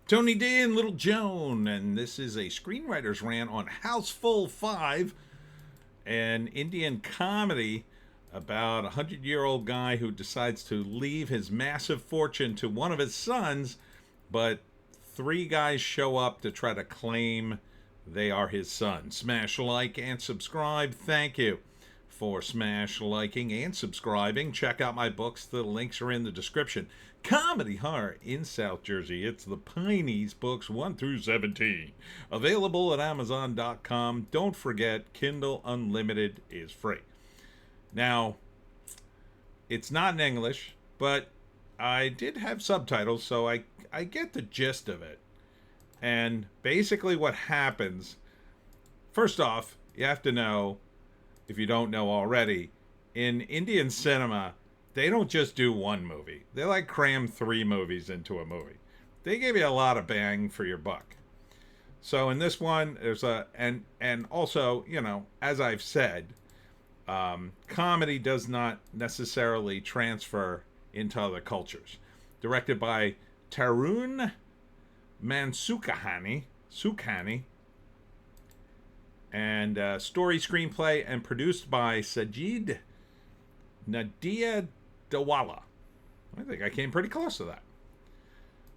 Tony D and Little Joan, and this is a screenwriter's rant on Housefull 5, an Indian comedy about a 100-year-old guy who decides to leave his massive fortune to one of his sons, but three guys show up to try to claim they are his son. Smash like and subscribe. Thank you for smash liking and subscribing. Check out my books. The links are in the description. Comedy horror in South Jersey. It's the Pineys books 1 through 17. Available at Amazon.com. Don't forget, Kindle Unlimited is free. Now, it's not in English, but I did have subtitles, so I get the gist of it. And basically what happens, first off, you have to know, if you don't know already, in Indian cinema, they don't just do one movie. They like cram 3 movies into a movie. They give you a lot of bang for your buck. So in this one, there's and also, you know, as I've said, comedy does not necessarily transfer into other cultures. Directed by Tarun Mansukhani, and story, screenplay, and produced by Sajid Nadia Dawala. I think I came pretty close to that.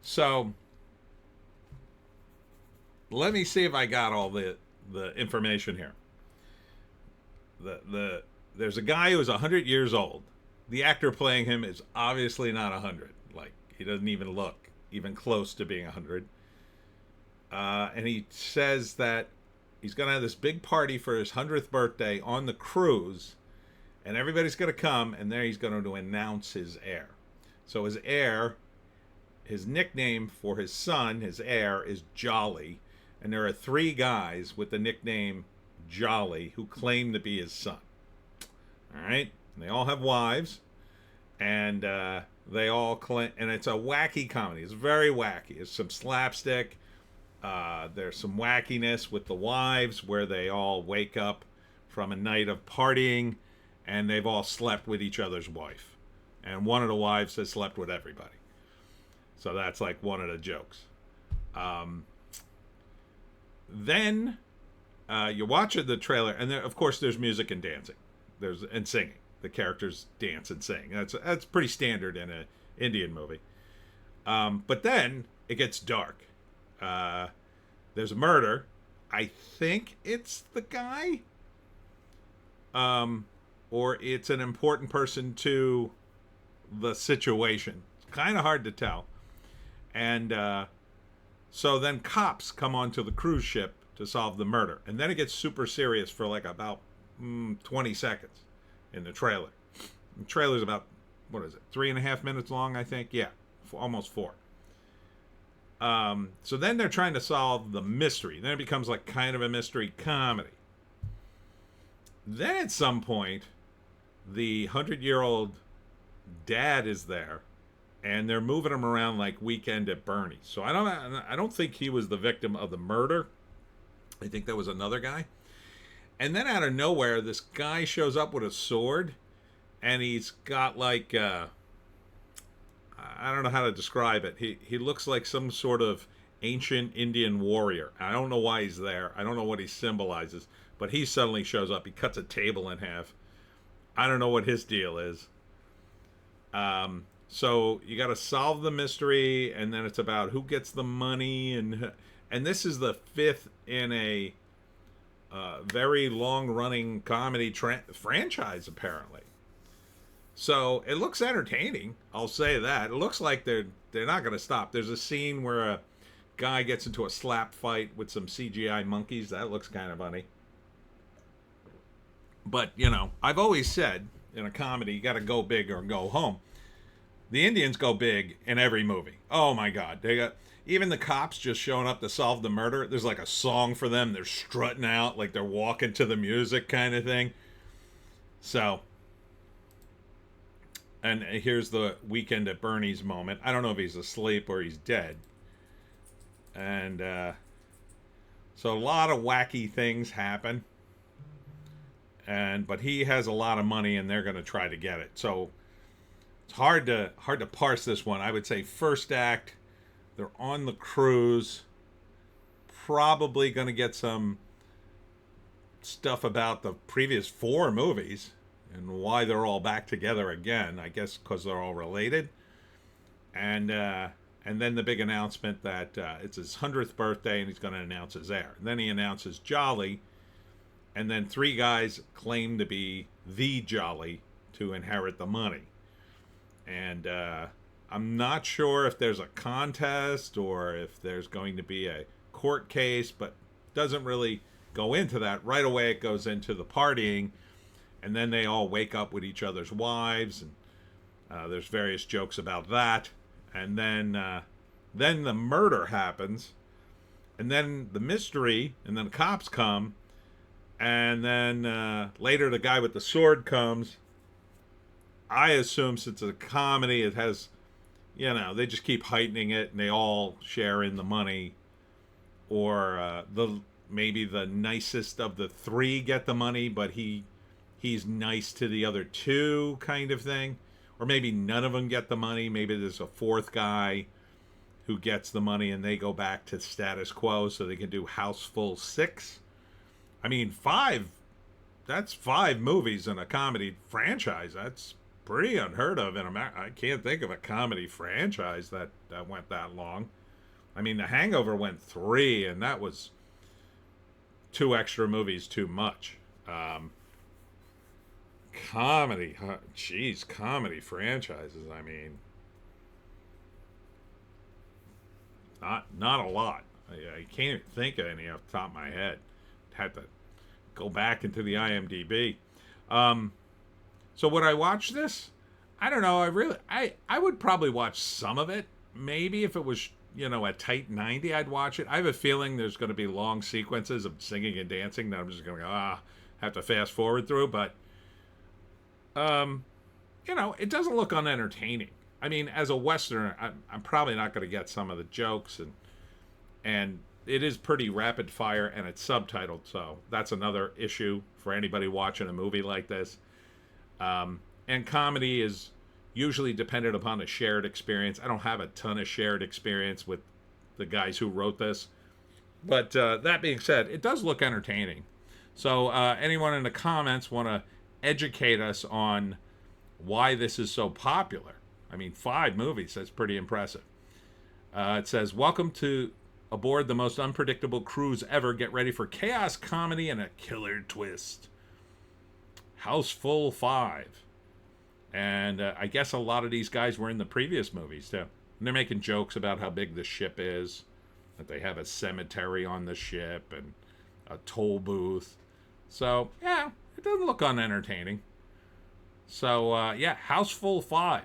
So let me see if I got all the information here. There's a guy who's 100 years old. The actor playing him is obviously not 100. Like, he doesn't even look even close to being 100. And he says that he's going to have this big party for his 100th birthday on the cruise, and everybody's going to come, and there he's going to announce his heir. So his heir, his nickname for his son, his heir, is Jolly, and there are 3 guys with the nickname Jolly who claim to be his son. All right? And they all have wives, and they all claim, and it's a wacky comedy. It's very wacky. It's some slapstick. There's some wackiness with the wives where they all wake up from a night of partying and they've all slept with each other's wife. And one of the wives has slept with everybody. So that's like one of the jokes. Then you're watching the trailer, and there, of course, there's music and dancing. And singing. The characters dance and sing. That's pretty standard in an Indian movie. But then it gets dark. There's a murder. I think it's the guy. Or it's an important person to the situation. It's kind of hard to tell. And so then cops come onto the cruise ship to solve the murder. And then it gets super serious for like about 20 seconds in the trailer. The trailer's about, 3.5 minutes long, I think? Yeah, almost 4. So then they're trying to solve the mystery. Then it becomes like kind of a mystery comedy. Then at some point, the 100-year-old dad is there, and they're moving him around like Weekend at Bernie's. So I don't think he was the victim of the murder. I think that was another guy. And then out of nowhere, this guy shows up with a sword, and he's got like I don't know how to describe it. He looks like some sort of ancient Indian warrior. I don't know why he's there. I don't know what he symbolizes, but he suddenly shows up. He cuts a table in half. I don't know what his deal is. So you got to solve the mystery, and then it's about who gets the money, and this is the 5th in a very long-running comedy franchise, apparently. So it looks entertaining. I'll say that. It looks like they're not going to stop. There's a scene where a guy gets into a slap fight with some CGI monkeys. That looks kind of funny. But, you know, I've always said in a comedy, you got to go big or go home. The Indians go big in every movie. Oh, my God. They got even the cops just showing up to solve the murder. There's like a song for them. They're strutting out like they're walking to the music kind of thing. So, and here's the Weekend at Bernie's moment. I don't know if he's asleep or he's dead. And so a lot of wacky things happen. But he has a lot of money, and they're going to try to get it. So it's hard to parse this one. I would say first act, They're on the cruise. Probably going to get some stuff about the previous four movies and why they're all back together again. I guess because they're all related. And then the big announcement that it's his 100th birthday and he's going to announce his heir. And then he announces Jolly, and then three guys claim to be the Jolly to inherit the money. And I'm not sure if there's a contest or if there's going to be a court case, but doesn't really go into that. Right away it goes into the partying, and then they all wake up with each other's wives, and there's various jokes about that. And then the murder happens, and then the mystery, and then the cops come, and then later the guy with the sword comes. I assume since it's a comedy, it has, they just keep heightening it, and they all share in the money, or maybe the nicest of the three get the money, but he's nice to the other two, kind of thing. Or maybe none of them get the money. Maybe there's a fourth guy who gets the money and they go back to status quo so they can do Housefull 6. I mean, that's 5 movies in a comedy franchise. That's pretty unheard of in America. I can't think of a comedy franchise that went that long. I mean, The Hangover went 3, and that was 2 extra movies too much. Comedy franchises, I mean, not a lot. I can't even think of any off the top of my head. Had to go back into the IMDb. So would I watch this? I don't know. I would probably watch some of it. Maybe if it was, a tight 90, I'd watch it. I have a feeling there's going to be long sequences of singing and dancing that I'm just going to have to fast forward through, but it doesn't look unentertaining. I mean, as a Westerner, I'm probably not going to get some of the jokes, and it is pretty rapid fire, and it's subtitled, so that's another issue for anybody watching a movie like this. And comedy is usually dependent upon a shared experience. I don't have a ton of shared experience with the guys who wrote this, but that being said, it does look entertaining. So anyone in the comments want to educate us on why this is so popular? I mean, 5 movies, that's pretty impressive. It says, welcome to aboard the most unpredictable cruise ever. Get ready for chaos, comedy, and a killer twist. Housefull 5. And I guess a lot of these guys were in the previous movies, too. And they're making jokes about how big the ship is, that they have a cemetery on the ship and a toll booth. So, yeah, it doesn't look unentertaining. So, Housefull 5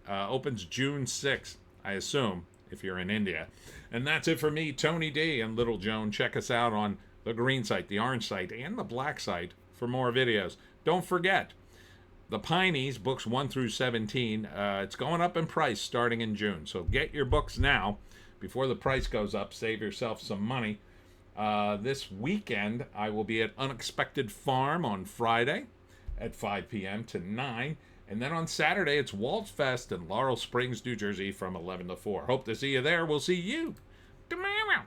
opens June 6th, I assume, if you're in India. And that's it for me, Tony D and Little Joan. Check us out on the green site, the orange site, and the black site for more videos. Don't forget, the Pineys, books 1 through 17, it's going up in price starting in June. So get your books now before the price goes up. Save yourself some money. This weekend, I will be at Unexpected Farm on Friday at 5 p.m. to 9. And then on Saturday, it's Waltz Fest in Laurel Springs, New Jersey from 11 to 4. Hope to see you there. We'll see you tomorrow.